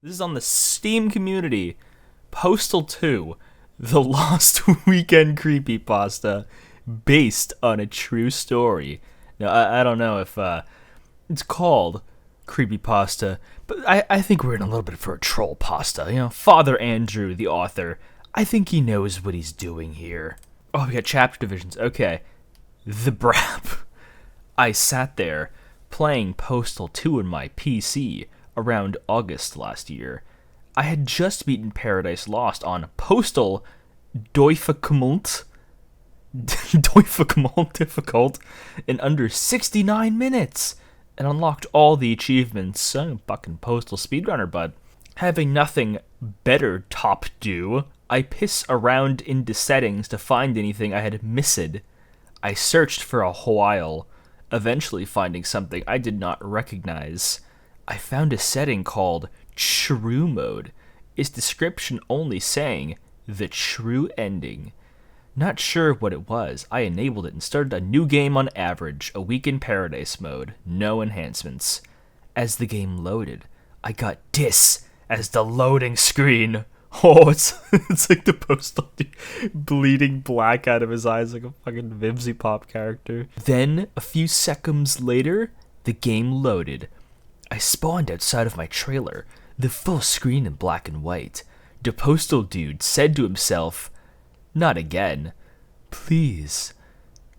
This is on the Steam community. Postal 2, the Lost Weekend creepypasta, based on a true story. Now, I don't know if it's called creepypasta, but I think we're in a little bit for a troll pasta. You know, Father Andrew, the author, I think he knows what he's doing here. Oh, we got chapter divisions. Okay. The Brap. I sat there playing Postal 2 on my PC around August last year. I had just beaten Paradise Lost on Postal Difficult in under 69 minutes and unlocked all the achievements. I'm fucking Postal speedrunner, bud. Having nothing better top do, I piss around into settings to find anything I had missed. I searched for a while, eventually finding something I did not recognize. I found a setting called True Mode, its description only saying the true ending. Not sure what it was, I enabled it and started a new game on average, a week in Paradise mode, no enhancements. As the game loaded, I got dis as the loading screen. Oh, it's like the Postal Dude bleeding black out of his eyes like a fucking Vimsy Pop character. Then, a few seconds later, the game loaded. I spawned outside of my trailer, the full screen in black and white. The Postal Dude said to himself, "Not again. Please."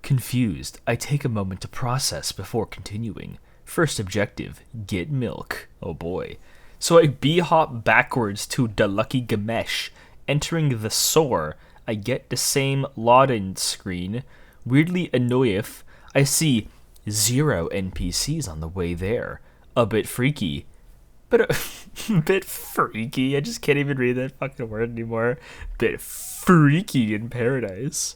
Confused, I take a moment to process before continuing. First objective, get milk. Oh boy. So I b-hop backwards to the Lucky Gamesh. Entering the store, I get the same login screen. Weirdly enough, I see 0 NPCs on the way there. A bit freaky. But a bit freaky. I just can't even read that fucking word anymore. Bit freaky in Paradise.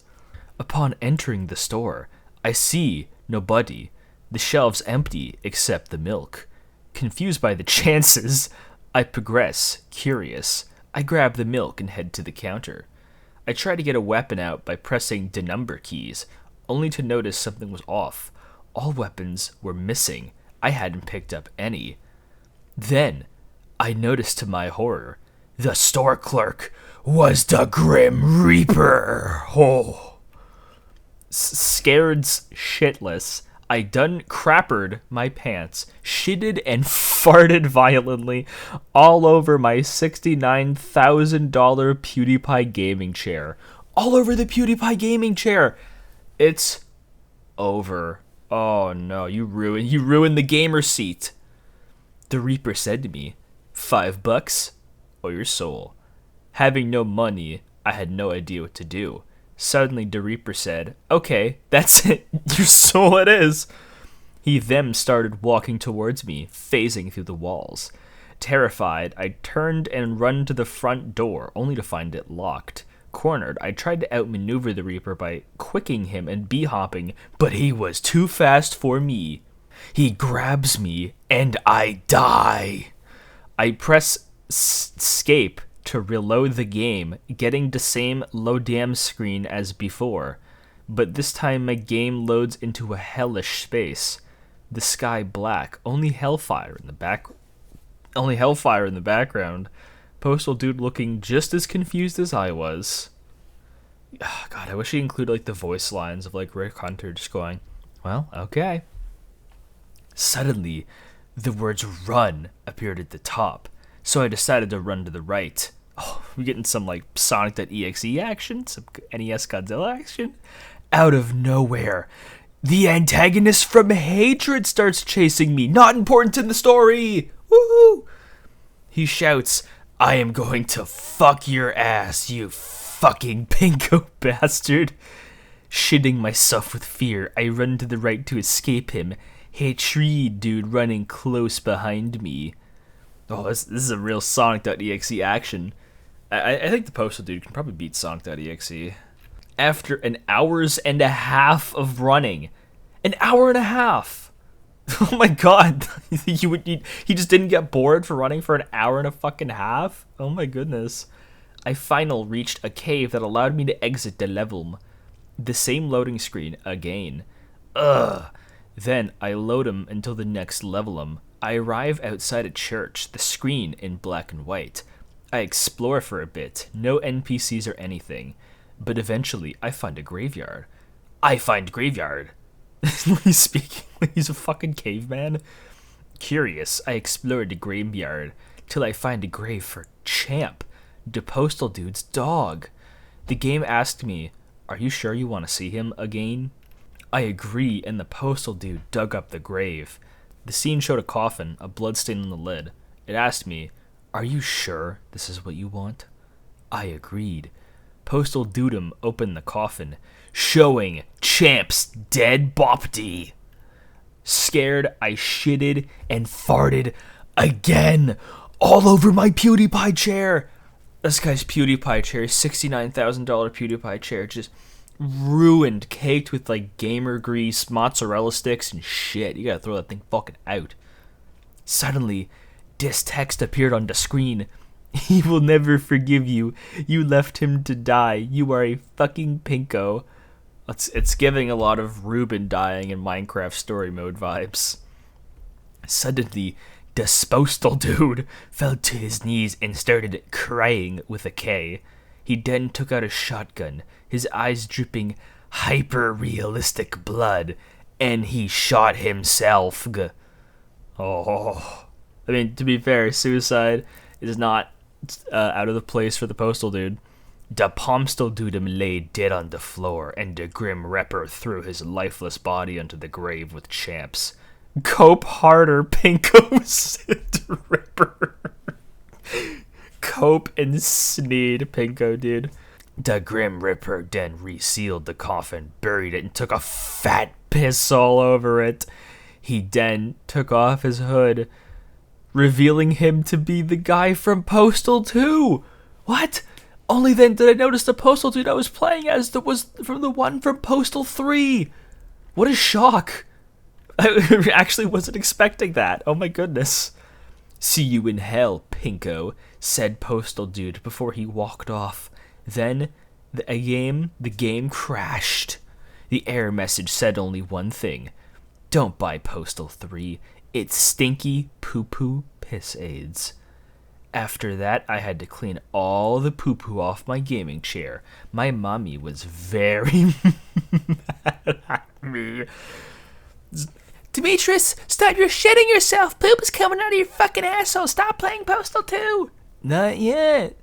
Upon entering the store, I see nobody. The shelves empty except the milk. Confused by the chances, I progress, curious. I grab the milk and head to the counter. I try to get a weapon out by pressing the number keys, only to notice something was off. All weapons were missing. I hadn't picked up any. Then, I noticed to my horror, the store clerk was the Grim Reaper. Oh. Scared shitless, I done crappered my pants, shitted and farted violently all over my $69,000 PewDiePie gaming chair. All over the PewDiePie gaming chair. It's over. Oh no, you ruined the gamer seat. The Reaper said to me, $5 or your soul. Having no money, I had no idea what to do. Suddenly, the Reaper said, "Okay, that's it. Your soul it is." He then started walking towards me, phasing through the walls. Terrified, I turned and run to the front door, only to find it locked. Cornered, I tried to outmaneuver the Reaper by quicking him and b-hopping, but he was too fast for me. He grabs me, and I die. I press escape to reload the game, getting the same load screen as before, but this time my game loads into a hellish space. The sky black, only hellfire in the background. Postal Dude looking just as confused as I was. Oh, God, I wish he included like the voice lines of like Rick Hunter just going, "Well, okay." Suddenly, the words "run" appeared at the top, so I decided to run to the right. Oh, we're getting some like Sonic.exe action, some NES Godzilla action. Out of nowhere, the antagonist from Hatred starts chasing me. Not important in the story. Woohoo! He shouts, "I am going to fuck your ass, you fucking pinko bastard." Shitting myself with fear, I run to the right to escape him. Hatred dude running close behind me. Oh, this is a real Sonic.exe action. I think the Postal Dude can probably beat Sonic.exe. After an hours and a half of running. An hour and a half! Oh my god. He just didn't get bored for running for an hour and a fucking half? Oh my goodness. I finally reached a cave that allowed me to exit the level. The same loading screen again. Ugh. Then I load him until the next level. I arrive outside a church, the screen in black and white. I explore for a bit, no NPCs or anything, but eventually I find a graveyard. I find graveyard. He's speaking like he's a fucking caveman. Curious, I explore the graveyard till I find a grave for Champ, the Postal Dude's dog. The game asked me, "Are you sure you want to see him again?" I agree, and the Postal Dude dug up the grave. The scene showed a coffin, a bloodstain on the lid. It asked me, "Are you sure this is what you want?" I agreed. Postal Dudum opened the coffin, showing Champ's dead bopty. Scared, I shitted and farted again, all over my PewDiePie chair. This guy's PewDiePie chair, $69,000 PewDiePie chair, just ruined, caked with like gamer grease, mozzarella sticks, and shit. You gotta throw that thing fucking out. Suddenly, this text appeared on the screen. "He will never forgive you. You left him to die. You are a fucking pinko." It's giving a lot of Ruben dying in Minecraft story mode vibes. Suddenly, the Postal Dude fell to his knees and started crying with a K. He then took out a shotgun, his eyes dripping hyper-realistic blood, and he shot himself. Oh. I mean, to be fair, suicide is not out of the place for the Postal Dude. The Postal Dude lay dead on the floor, and the Grim Reaper threw his lifeless body into the grave with Champs. Cope harder, Pinko, said the Ripper. Cope and Sneed, Pinko, dude. The Grim Reaper then resealed the coffin, buried it, and took a fat piss all over it. He then took off his hood, revealing him to be the guy from Postal 2. What? Only then did I notice the Postal Dude I was playing as that was from the one from Postal 3. What a shock. I actually wasn't expecting that. Oh my goodness. "See you in hell, Pinko," said Postal Dude before he walked off. Then the game crashed. The error message said only one thing: "Don't buy Postal 3. It's stinky poo-poo piss aids." After that, I had to clean all the poo-poo off my gaming chair. My mommy was very mad at me. "Demetrius, stop, you're shitting yourself. Poop is coming out of your fucking asshole. Stop playing Postal 2. "Not yet."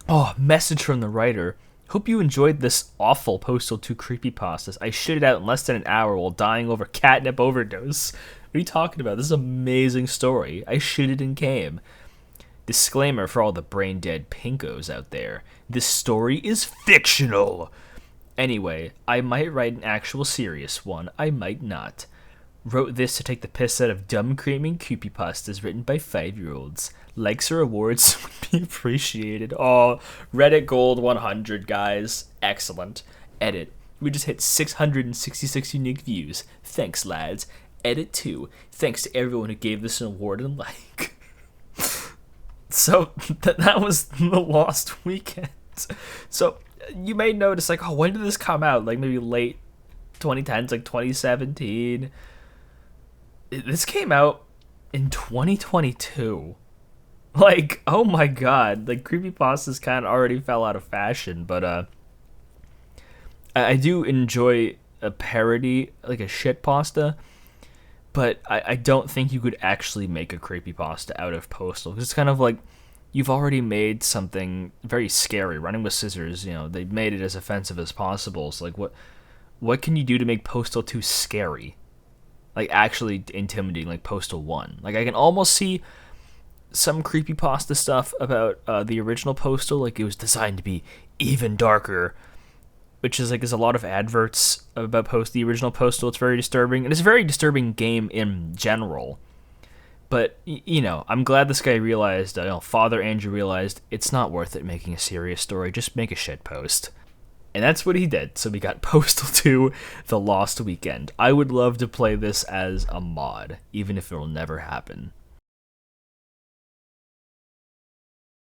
Oh, message from the writer. "Hope you enjoyed this awful Postal 2 creepypastas. I shit it out in less than an hour while dying over catnip overdose." What are you talking about? This is an amazing story. I shitted and came. Disclaimer for all the brain-dead pinkos out there. This story is fictional. Anyway, I might write an actual serious one. I might not. Wrote this to take the piss out of dumb creaming creepypastas written by 5-year-olds. Likes or awards would be appreciated. Oh, Reddit Gold 100, guys. Excellent. Edit. We just hit 666 unique views. Thanks, lads. Edit 2. Thanks to everyone who gave this an award and like. So, that was the Lost Weekend. So, you may notice, like, oh, when did this come out? Like, maybe late 2010s, like 2017. This came out in 2022. Like, oh my god. Like, creepypastas kind of already fell out of fashion, but, I do enjoy a parody, like a shitpasta, but I don't think you could actually make a creepypasta out of Postal, because it's kind of like, you've already made something very scary. Running with Scissors, you know, they made it as offensive as possible, so like, what can you do to make Postal 2 scary? Like, actually intimidating, like Postal 1. Like, I can almost see some creepypasta stuff about the original Postal, like, it was designed to be even darker, which is, like, there's a lot of adverts about the original Postal. It's very disturbing, and it's a very disturbing game in general. But, you know, I'm glad this guy realized, Father Andrew realized, it's not worth it making a serious story, just make a shit post. And that's what he did. So we got Postal 2, The Lost Weekend. I would love to play this as a mod, even if it will never happen.